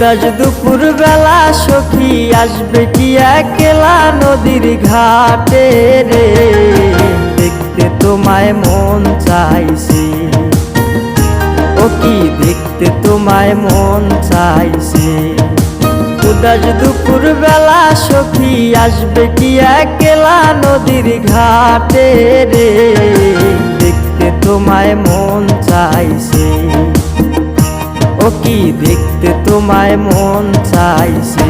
উদাস দুপুর বেলা সখী আসবে কি একলা নদীর ঘাটে রে, দেখতে তোমায় মন চাইছে, ও কি দেখতে তোমায় মন চাইছে। উদাস দুপুর বেলা সখী আসবে কি একলা নদীর ঘাটে রে, দেখতে তোমায় মন চাইছে, ও কি দেখতে তোমায় মন চাইছে।